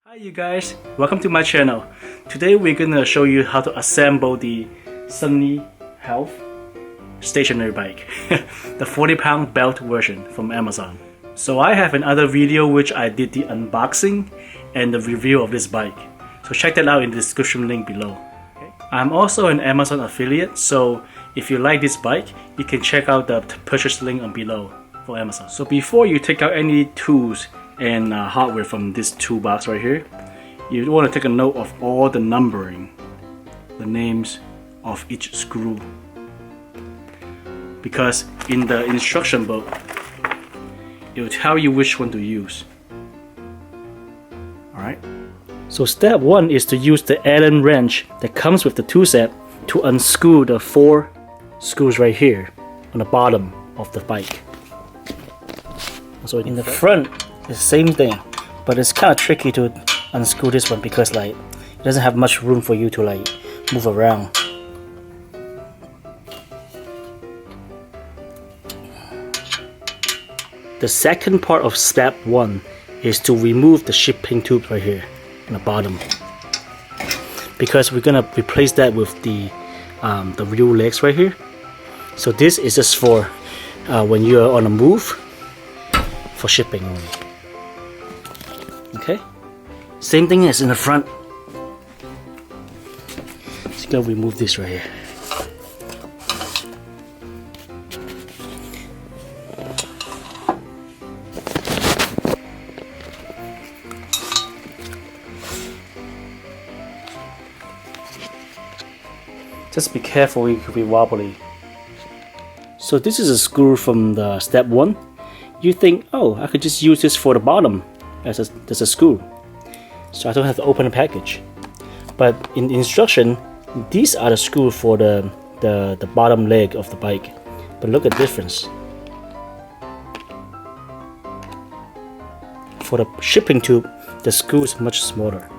Hi you guys, welcome to my channel. Today we're gonna show you how to assemble the Sunny Health stationary bike, the 40-pound belt version from Amazon. So I have another video which I did the unboxing and the review of this bike. So check that out in the description link below. I'm also an Amazon affiliate, so if you like this bike, you can check out the purchase link on below for Amazon. So before you take out any tools and hardware from this toolbox right here, you want to take a note of all the numbering, the names of each screw, because in the instruction book it will tell you which one to use. Alright, so step 1 is to use the Allen wrench that comes with the tool set to unscrew the 4 screws right here on the bottom of the bike. So in the front, it's the same thing, but it's kind of tricky to unscrew this one because it doesn't have much room for you to move around. The second part of step 1 is to remove the shipping tube right here on the bottom, because we're gonna replace that with the real legs right here. So this is just for when you're on a move, for shipping only. Okay, same thing as in the front. Just gonna remove this right here. Just be careful, it could be wobbly. So this is a screw from the step 1. You think, oh, I could just use this for the bottom as a screw, so I don't have to open the package. But in the instruction, these are the screws for the bottom leg of the bike. But look at the difference. For the shipping tube, the screw is much smaller.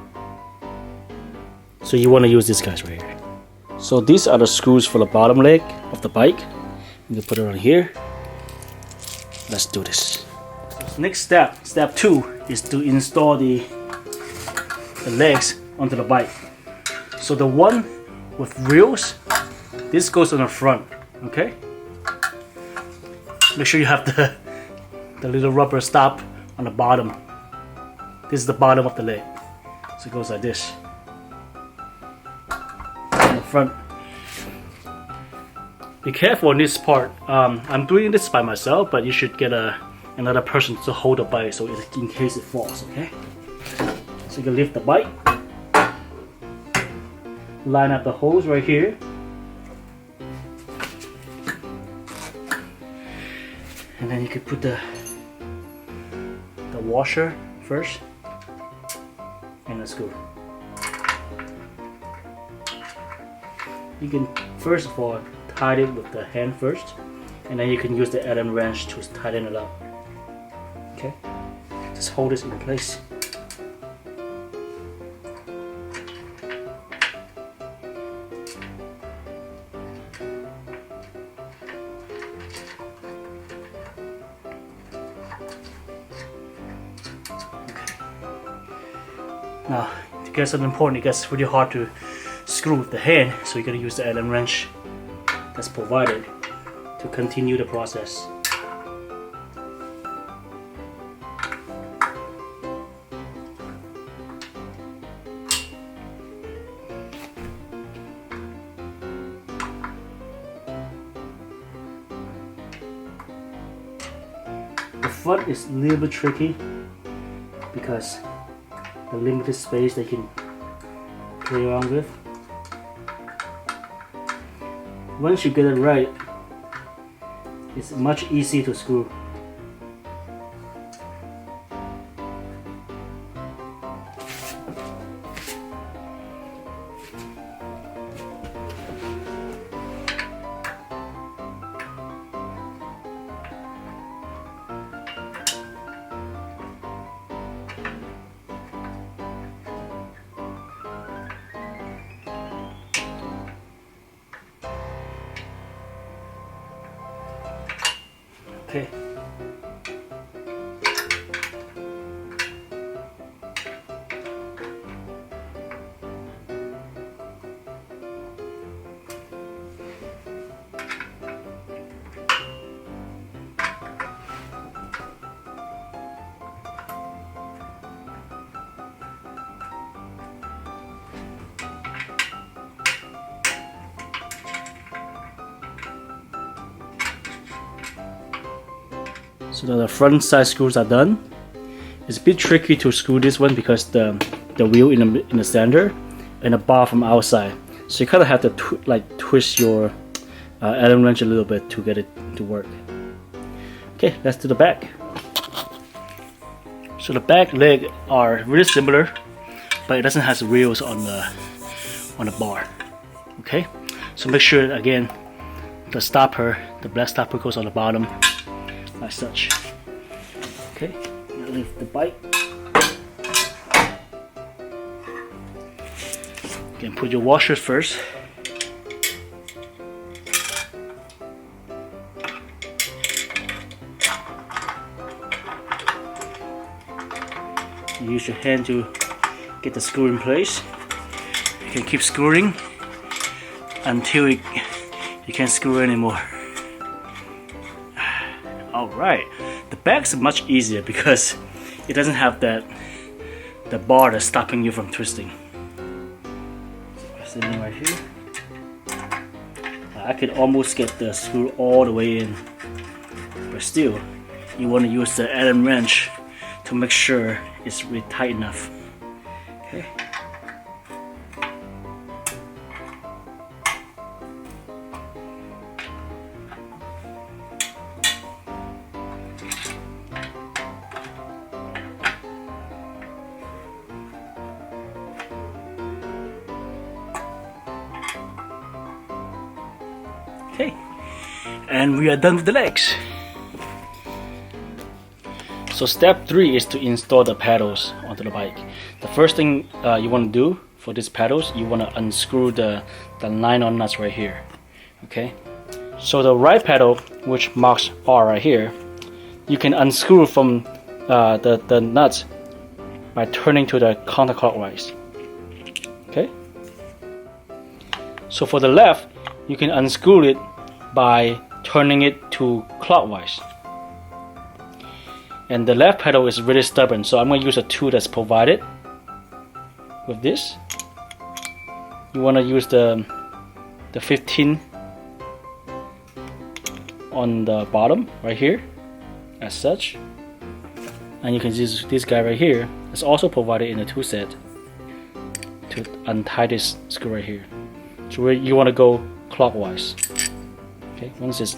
So you want to use these guys right here. So these are the screws for the bottom leg of the bike. You can put it on here. Let's do this. Next step, step 2, is to install the legs onto the bike. So the one with wheels, this goes on the front, okay? Make sure you have the little rubber stop on the bottom. This is the bottom of the leg. So it goes like this. On the front. Be careful on this part. I'm doing this by myself, but you should get another person to hold the bike so in case it falls, okay? So you can lift the bike, line up the holes right here, and then you can put the washer first and the screw. You can first of all tie it with the hand first, and then you can use the Allen wrench to tighten it up. Okay, just hold this in place. Okay. Now, to get something important, it gets really hard to screw with the hand, so you gotta use the Allen wrench that's provided to continue the process. The front is a little bit tricky because the limited space they can play around with. Once you get it right, it's much easier to screw. Okay. So the front side screws are done. It's a bit tricky to screw this one because the wheel in the center and the bar from outside. So you kind of have to twist your Allen wrench a little bit to get it to work. Okay, let's do the back. So the back leg are really similar, but it doesn't have wheels on the bar. Okay, so make sure again the stopper, the black stopper, goes on the bottom like such. Okay, now lift the bike. You can put your washer first. You use your hand to get the screw in place. You can keep screwing until you can't screw anymore. Alright, the back's much easier because it doesn't have the bar that's stopping you from twisting. So right here, I could almost get the screw all the way in, but still, you want to use the Allen wrench to make sure it's really tight enough. Okay. Okay, and we are done with the legs. So step 3 is to install the pedals onto the bike. The first thing you want to do for these pedals, you want to unscrew the nylon nuts right here. Okay, so the right pedal, which marks R right here, you can unscrew from the nuts by turning to the counterclockwise. Okay, so for the left, you can unscrew it by turning it to clockwise. And the left pedal is really stubborn, so I'm going to use a tool that's provided with this. You want to use the 15 on the bottom right here, as such. And you can use this guy right here. It's also provided in the tool set to untie this screw right here. So you want to go clockwise. Okay, once it's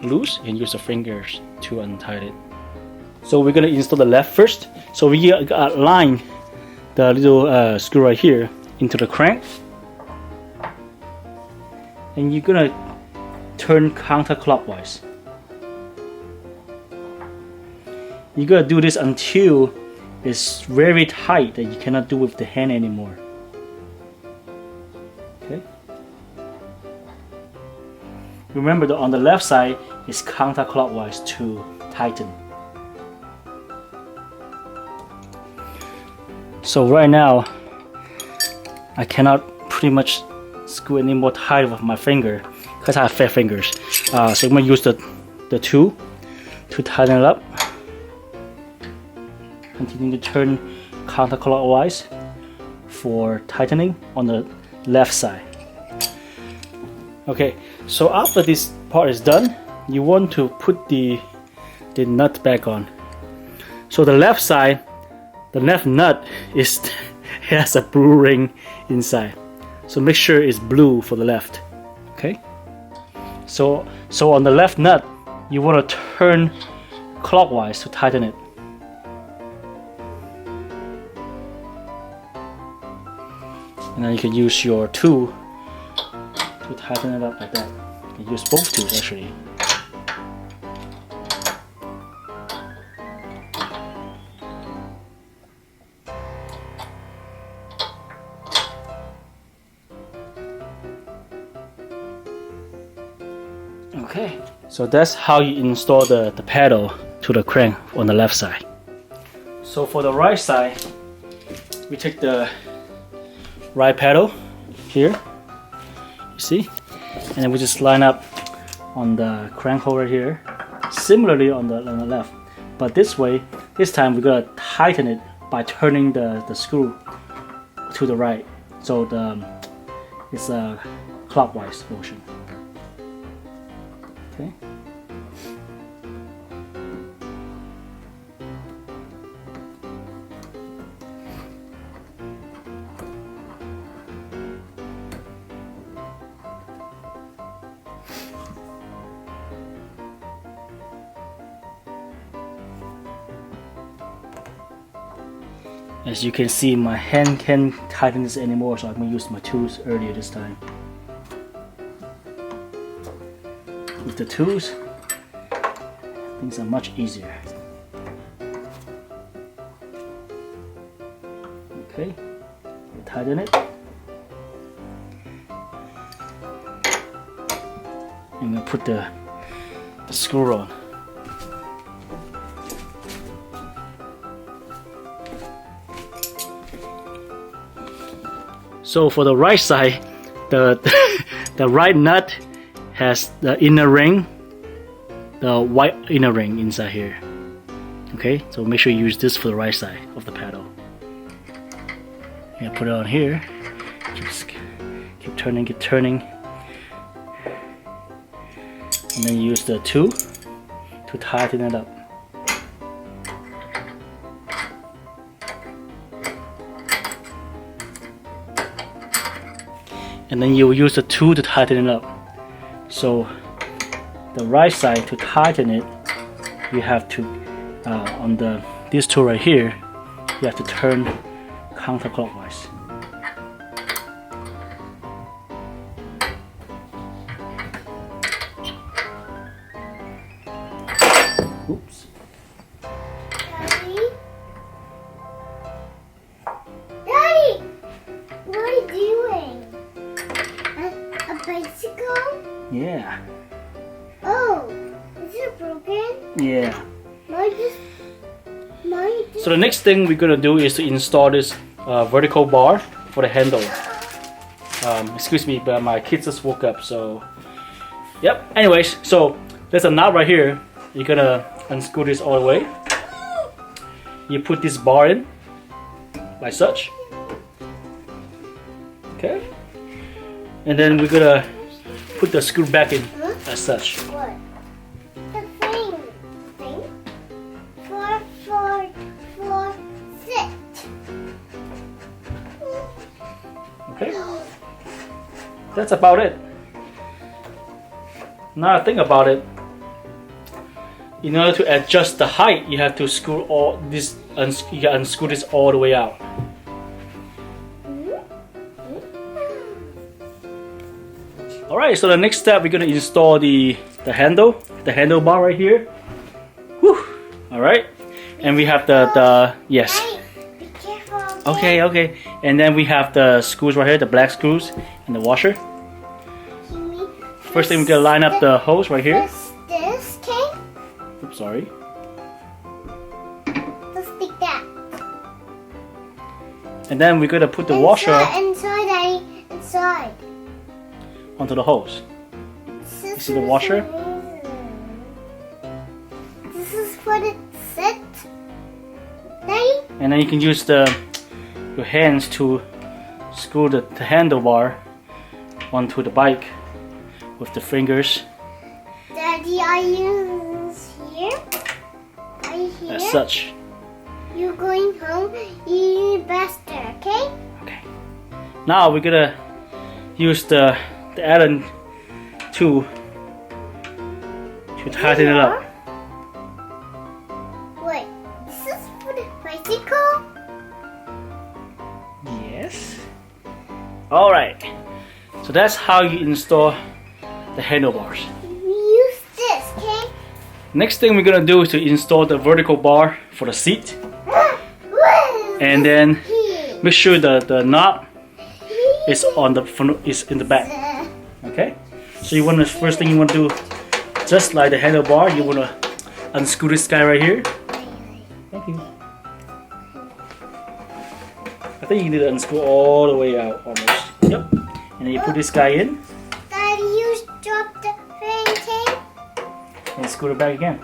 loose, you can use the fingers to untie it. So we're going to install the left first. So we align the little screw right here into the crank. And you're going to turn counterclockwise. You're going to do this until it's very tight that you cannot do with the hand anymore. Okay. Remember that on the left side is counterclockwise to tighten. So right now, I cannot pretty much screw any more tight with my finger because I have fat fingers. So I'm going to use the tool to tighten it up. Continue to turn counterclockwise for tightening on the left side. Okay, so after this part is done, you want to put the nut back on. So the left side, the left nut has a blue ring inside, so make sure it's blue for the left. Okay, so on the left nut, you want to turn clockwise to tighten it. And then you can use your tool to tighten it up like that. You can use both tools actually. Okay, so that's how you install the pedal to the crank on the left side. So for the right side, we take the right pedal here, you see, and then we just line up on the crank hole right here, similarly on the left, but this time we're gonna tighten it by turning the screw to the right, so it's a clockwise motion. Okay. As you can see, my hand can't tighten this anymore, so I'm going to use my tools earlier this time. With the tools, things are much easier. Okay, tighten it. I'm going to put the screw on. So for the right side, the right nut has the inner ring, the white inner ring inside here. Okay, so make sure you use this for the right side of the paddle. Yeah, put it on here. Just keep turning, keep turning. And then use the tool to tighten it up. And then you will use the tool to tighten it up. So the right side, to tighten it, you have to on this tool right here, you have to turn counterclockwise. Oops. Daddy, what are you doing? A bicycle? Yeah. Oh, is it broken? Yeah. Mine just. So the next thing we're gonna do is to install this vertical bar for the handle. Excuse me, but my kids just woke up, so yep. Anyways, so there's a knob right here. You're gonna unscrew this all the way. You put this bar in, like such. Okay. And then we're gonna put the screw back in, as such. What? The thing. For sit. Okay. That's about it. Now think about it. In order to adjust the height, you have to screw all this. You can unscrew this all the way out. All right. So the next step, we're gonna install the handlebar right here. Whew. All right. And we have the yes. Hey, be careful. Okay. And then we have the screws right here, the black screws, and the washer. First thing, we're gonna line up the hose right here. This, okay? Oops, sorry. Let's stick that. And then we're gonna put the washer Inside. onto the hose. You see the washer? This is what it sit. Daddy? And then you can use your hands to screw the handlebar onto the bike with the fingers. Daddy, are you here? Are you here? As such. You're going home. You faster, okay? Okay. Now we're gonna use the Allen tool to tighten it up. Wait, this is for the bicycle? Yes. All right. So that's how you install the handlebars. Use this, okay? Next thing we're gonna do is to install the vertical bar for the seat, and then make sure the knob is in the back. Okay. So you want first thing you want to do, just like the handlebar, you want to unscrew this guy right here. Thank you. I think you need to unscrew all the way out almost. Yep. And then you put this guy in. Daddy, you dropped the thing, okay? And screw it back again.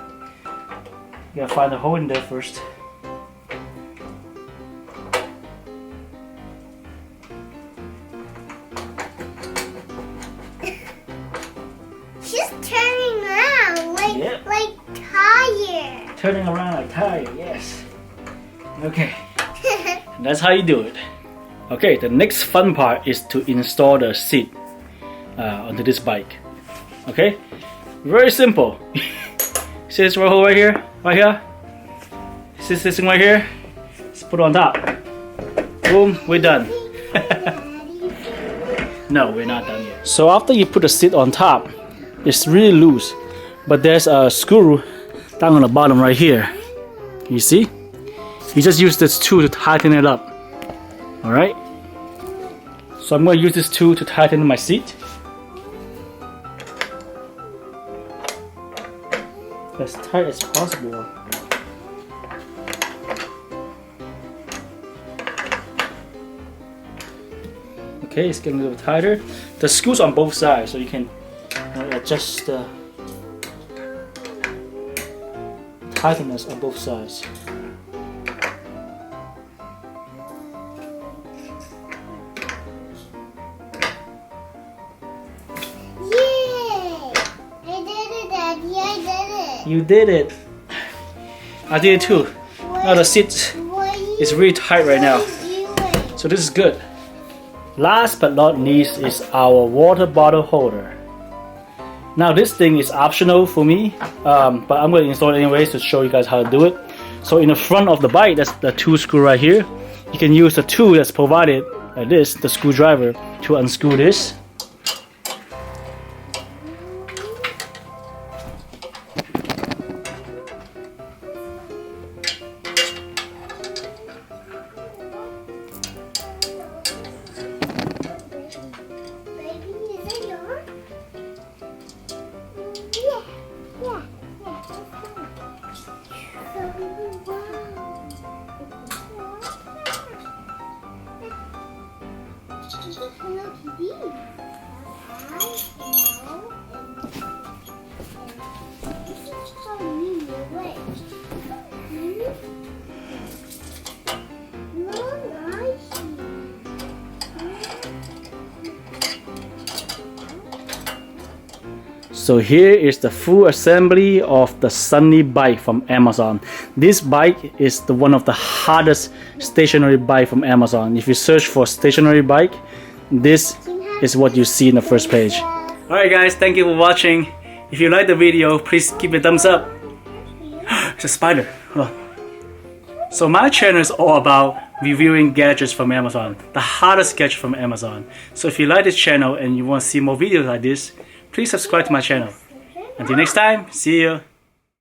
You gotta find the hole in there first. She's turning around like tire. Turning around like tire, yes. Okay. And that's how you do it. Okay, the next fun part is to install the seat onto this bike. Okay, very simple. See this hole right here? See this thing right here? Just put it on top. Boom, we're done. No, we're not done yet. So after you put the seat on top, it's really loose, but there's a screw down on the bottom right here. You see? You just use this tool to tighten it up. Alright? So I'm going to use this tool to tighten my seat. As tight as possible. Okay, it's getting a little tighter. The screws on both sides, so you can adjust the tightness on both sides. You did it. I did it too. Now the seat is really tight right now. So this is good. Last but not least is our water bottle holder. Now this thing is optional for me, but I'm going to install it anyways to show you guys how to do it. So in the front of the bike, that's the tool screw right here. You can use the tool that's provided like this, the screwdriver, to unscrew this. So here is the full assembly of the Sunny bike from Amazon. This bike is one of the hardest stationary bike from Amazon. If you search for stationary bike, this is what you see in the first page. Alright guys, thank you for watching. If you like the video, please give it a thumbs up. It's a spider. Hold on. So my channel is all about reviewing gadgets from Amazon, the hardest gadget from Amazon. So if you like this channel and you want to see more videos like this, please subscribe to my channel. Until next time, see you.